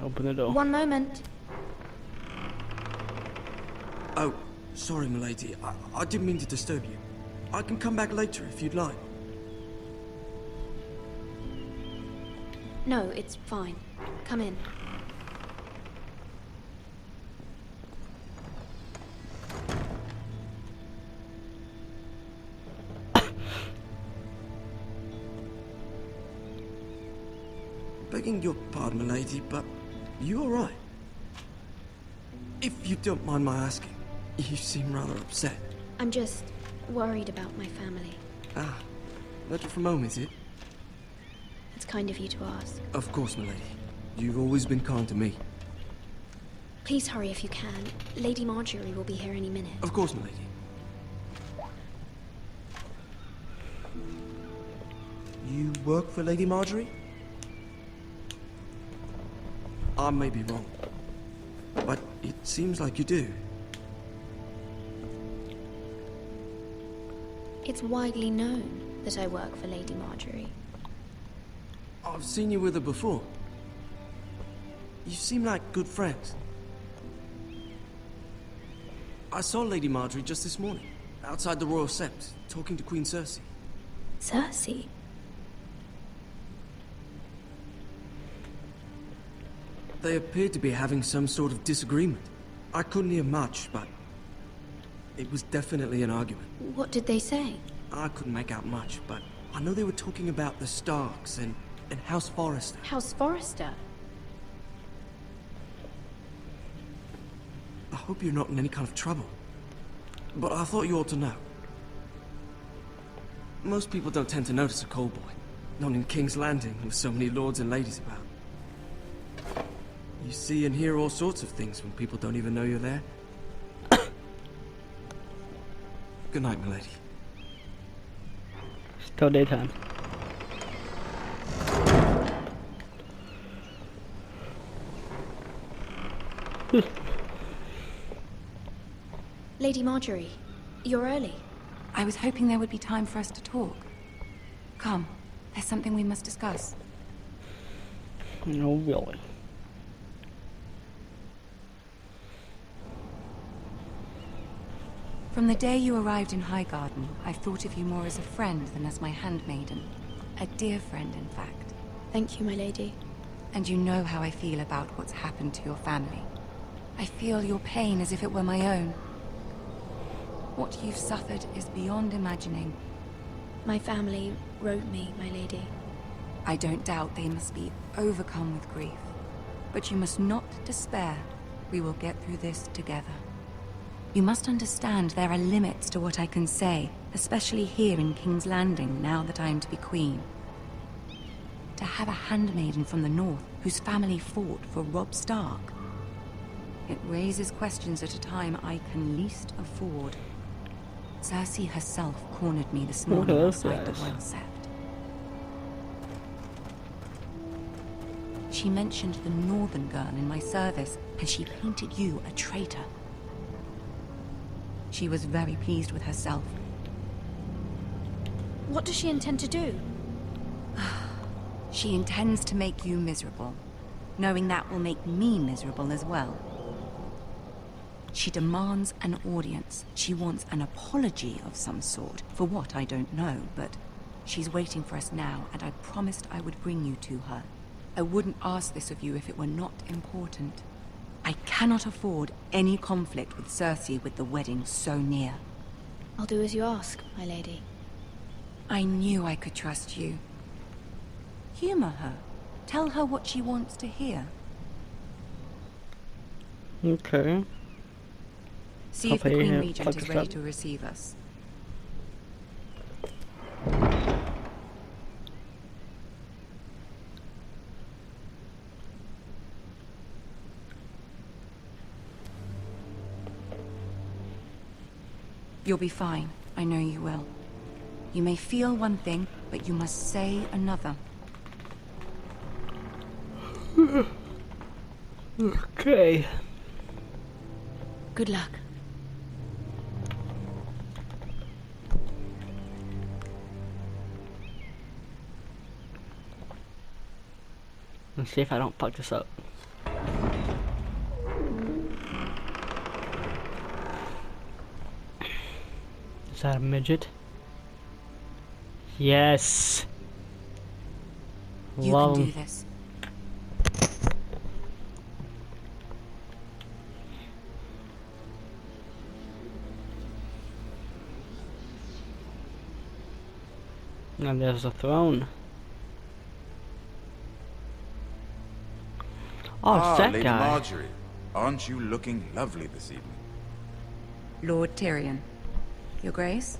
Open the door. One moment. Oh, sorry, milady. I didn't mean to disturb you. I can come back later if you'd like. No, it's fine. Come in. Begging your pardon, milady, but you alright? If you don't mind my asking, you seem rather upset. I'm just worried about my family. Ah, matter from home, is it? It's kind of you to ask. Of course, milady. You've always been kind to me. Please hurry if you can. Lady Marjorie will be here any minute. Of course, milady. You work for Lady Marjorie? I may be wrong, but it seems like you do. It's widely known that I work for Lady Marjorie. I've seen you with her before. You seem like good friends. I saw Lady Marjorie just this morning, outside the Royal Sept, talking to Queen Cersei. Cersei? They appeared to be having some sort of disagreement. I couldn't hear much, but it was definitely an argument. What did they say? I couldn't make out much, but I know they were talking about the Starks and House Forrester. House Forrester? I hope you're not in any kind of trouble, but I thought you ought to know. Most people don't tend to notice a cold boy, not in King's Landing with so many lords and ladies about. You see and hear all sorts of things when people don't even know you're there. Good night, milady. Still daytime. Lady Marjorie, you're early. I was hoping there would be time for us to talk. Come, there's something we must discuss. No, really. From the day you arrived in Highgarden, I've thought of you more as a friend than as my handmaiden. A dear friend, in fact. Thank you, my lady. And you know how I feel about what's happened to your family. I feel your pain as if it were my own. What you've suffered is beyond imagining. My family wrote me, my lady. I don't doubt they must be overcome with grief. But you must not despair. We will get through this together. You must understand there are limits to what I can say, especially here in King's Landing, now that I am to be queen. To have a handmaiden from the north whose family fought for Robb Stark. It raises questions at a time I can least afford. Cersei herself cornered me this morning outside the Royal Sept. She mentioned the northern girl in my service, and she painted you a traitor. She was very pleased with herself. What does she intend to do? She intends to make you miserable, knowing that will make me miserable as well. She demands an audience. She wants an apology of some sort, for what I don't know, but she's waiting for us now, and I promised I would bring you to her. I wouldn't ask this of you if it were not important. I cannot afford any conflict with Cersei with the wedding so near. I'll do as you ask, my lady. I knew I could trust you. Humor her. Tell her what she wants to hear. Okay. See if the Queen Regent is ready to receive us. You'll be fine. I know you will. You may feel one thing, but you must say another. Okay. Good luck. Let's see if I don't fuck this up. Is that a midget? Yes. You Love can 'em. do this. And there's a throne. Oh, it's that Lady guy. Marjorie. Aren't you looking lovely this evening? Lord Tyrion. Your Grace?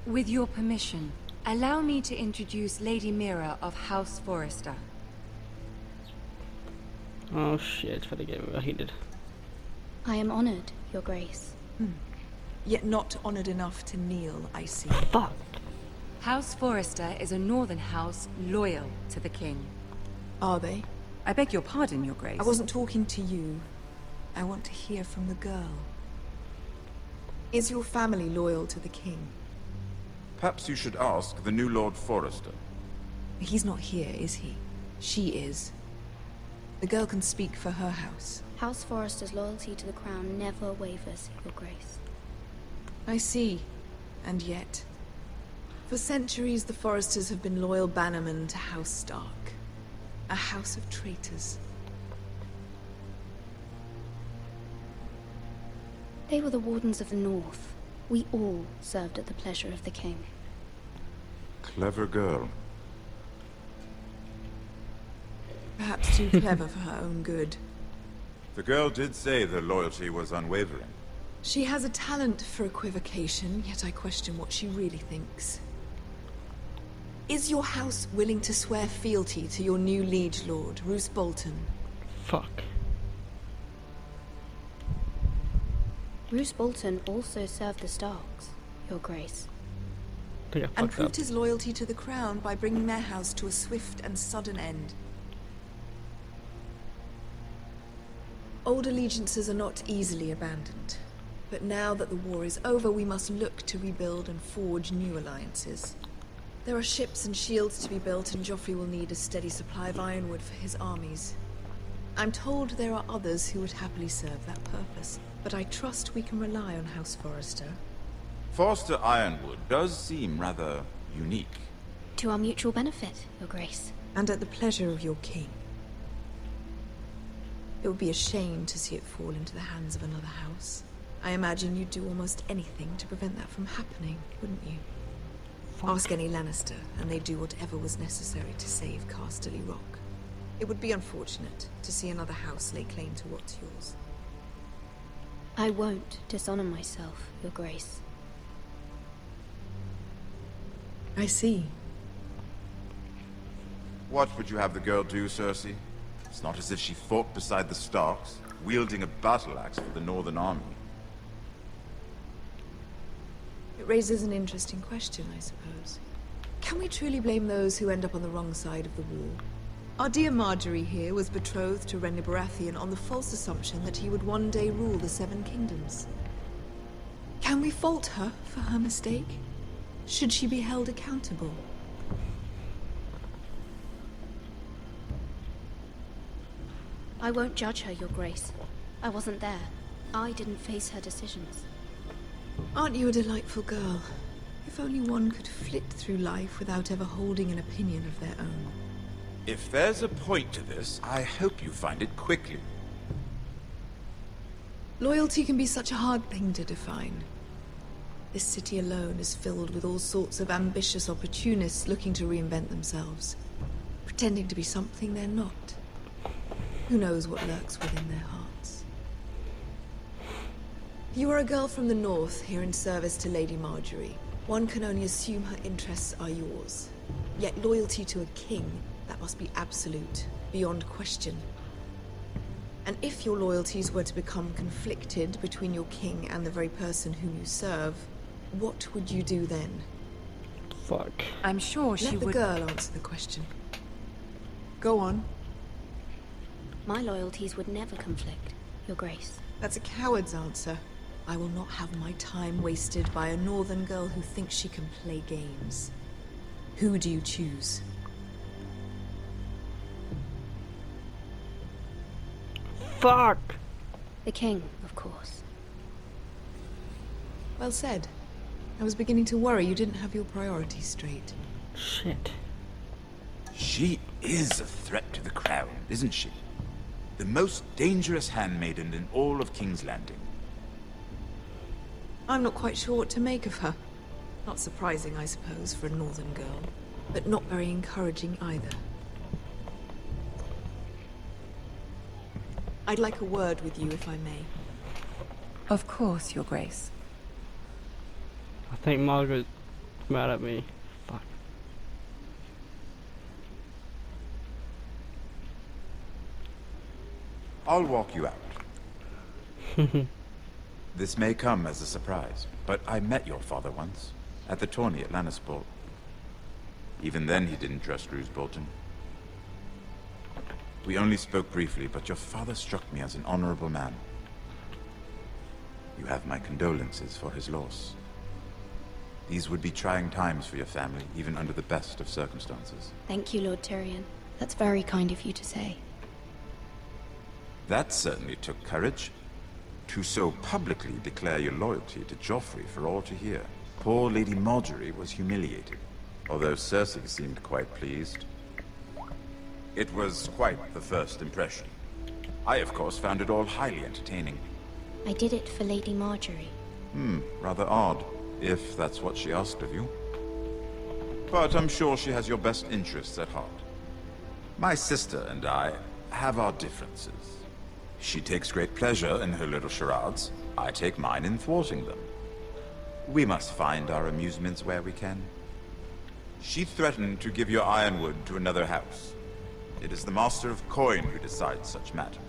With your permission, allow me to introduce Lady Mira of House Forrester. Oh shit, it's gonna get real heated. I am honored, Your Grace. Yet not honored enough to kneel, I see. Fuck. House Forrester is a northern house loyal to the king. Are they? I beg your pardon, Your Grace. I wasn't talking to you. I want to hear from the girl. Is your family loyal to the king? Perhaps you should ask the new Lord Forrester. He's not here, is he? She is. The girl can speak for her house. House Forrester's loyalty to the crown never wavers, Your Grace. I see. And yet... For centuries, the Forresters have been loyal bannermen to House Stark. A house of traitors. They were the Wardens of the North. We all served at the pleasure of the king. Clever girl. Perhaps too clever for her own good. The girl did say their loyalty was unwavering. She has a talent for equivocation, yet I question what she really thinks. Is your house willing to swear fealty to your new liege lord, Roose Bolton? Fuck. Roose Bolton also served the Starks, Your Grace. I think I And fucked up. proved his loyalty to the crown by bringing their house to a swift and sudden end. Old allegiances are not easily abandoned. But now that the war is over, we must look to rebuild and forge new alliances. There are ships and shields to be built, and Joffrey will need a steady supply of ironwood for his armies. I'm told there are others who would happily serve that purpose, but I trust we can rely on House Forrester. Forrester Ironwood does seem rather unique. To our mutual benefit, Your Grace. And at the pleasure of your king. It would be a shame to see it fall into the hands of another house. I imagine you'd do almost anything to prevent that from happening, wouldn't you? Ask any Lannister, and they'd do whatever was necessary to save Casterly Rock. It would be unfortunate to see another house lay claim to what's yours. I won't dishonor myself, Your Grace. I see. What would you have the girl do, Cersei? It's not as if she fought beside the Starks, wielding a battle axe for the Northern Army. It raises an interesting question, I suppose. Can we truly blame those who end up on the wrong side of the war? Our dear Marjorie here was betrothed to Renly Baratheon on the false assumption that he would one day rule the Seven Kingdoms. Can we fault her for her mistake? Should she be held accountable? I won't judge her, Your Grace. I wasn't there. I didn't face her decisions. Aren't you a delightful girl? If only one could flit through life without ever holding an opinion of their own. If there's a point to this, I hope you find it quickly. Loyalty can be such a hard thing to define. This city alone is filled with all sorts of ambitious opportunists looking to reinvent themselves, pretending to be something they're not. Who knows what lurks within their hearts? You are a girl from the north, here in service to Lady Marjorie. One can only assume her interests are yours. Yet loyalty to a king, that must be absolute, beyond question. And if your loyalties were to become conflicted between your king and the very person whom you serve, what would you do then? Fuck. I'm sure she Let the would... girl answer the question. Go on. My loyalties would never conflict, Your Grace. That's a coward's answer. I will not have my time wasted by a northern girl who thinks she can play games. Who do you choose? Fuck! The king, of course. Well said. I was beginning to worry you didn't have your priorities straight. Shit. She is a threat to the crown, isn't she? The most dangerous handmaiden in all of King's Landing. I'm not quite sure what to make of her. Not surprising, I suppose, for a northern girl, but not very encouraging either. I'd like a word with you, if I may. Of course, Your Grace. I think Margaret's mad at me. Fuck. I'll walk you out. This may come as a surprise, but I met your father once, at the tourney at Lannisport. Even then he didn't trust Roose Bolton. We only spoke briefly, but your father struck me as an honorable man. You have my condolences for his loss. These would be trying times for your family, even under the best of circumstances. Thank you, Lord Tyrion. That's very kind of you to say. That certainly took courage. To so publicly declare your loyalty to Joffrey for all to hear. Poor Lady Margaery was humiliated, although Cersei seemed quite pleased. It was quite the first impression. I, of course, found it all highly entertaining. I did it for Lady Margaery. Rather odd, if that's what she asked of you. But I'm sure she has your best interests at heart. My sister and I have our differences. She takes great pleasure in her little charades. I take mine in thwarting them. We must find our amusements where we can. She threatened to give your ironwood to another house. It is the Master of Coin who decides such matters.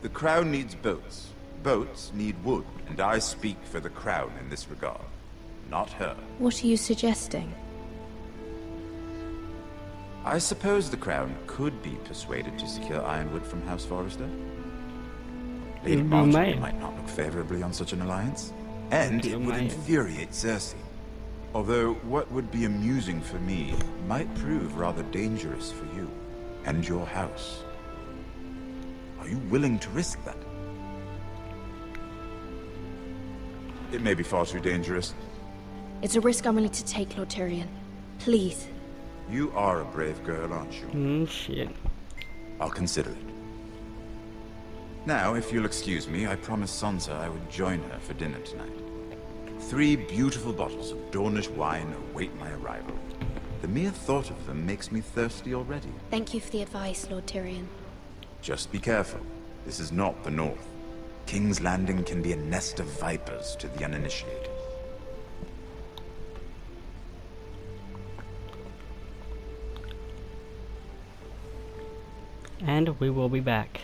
The Crown needs boats. Boats need wood, and I speak for the Crown in this regard. Not her. What are you suggesting? I suppose the Crown could be persuaded to secure ironwood from House Forrester. Lady You Margaery may. might not look favorably on such an alliance. And You it would may. infuriate Cersei. Although what would be amusing for me might prove rather dangerous for you and your house. Are you willing to risk that? It may be far too dangerous. It's a risk I'm willing to take, Lord Tyrion. Please. You are a brave girl, aren't you? Shit. I'll consider it. Now, if you'll excuse me, I promised Sansa I would join her for dinner tonight. 3 beautiful bottles of Dornish wine await my arrival. The mere thought of them makes me thirsty already. Thank you for the advice, Lord Tyrion. Just be careful. This is not the North. King's Landing can be a nest of vipers to the uninitiated. And we will be back.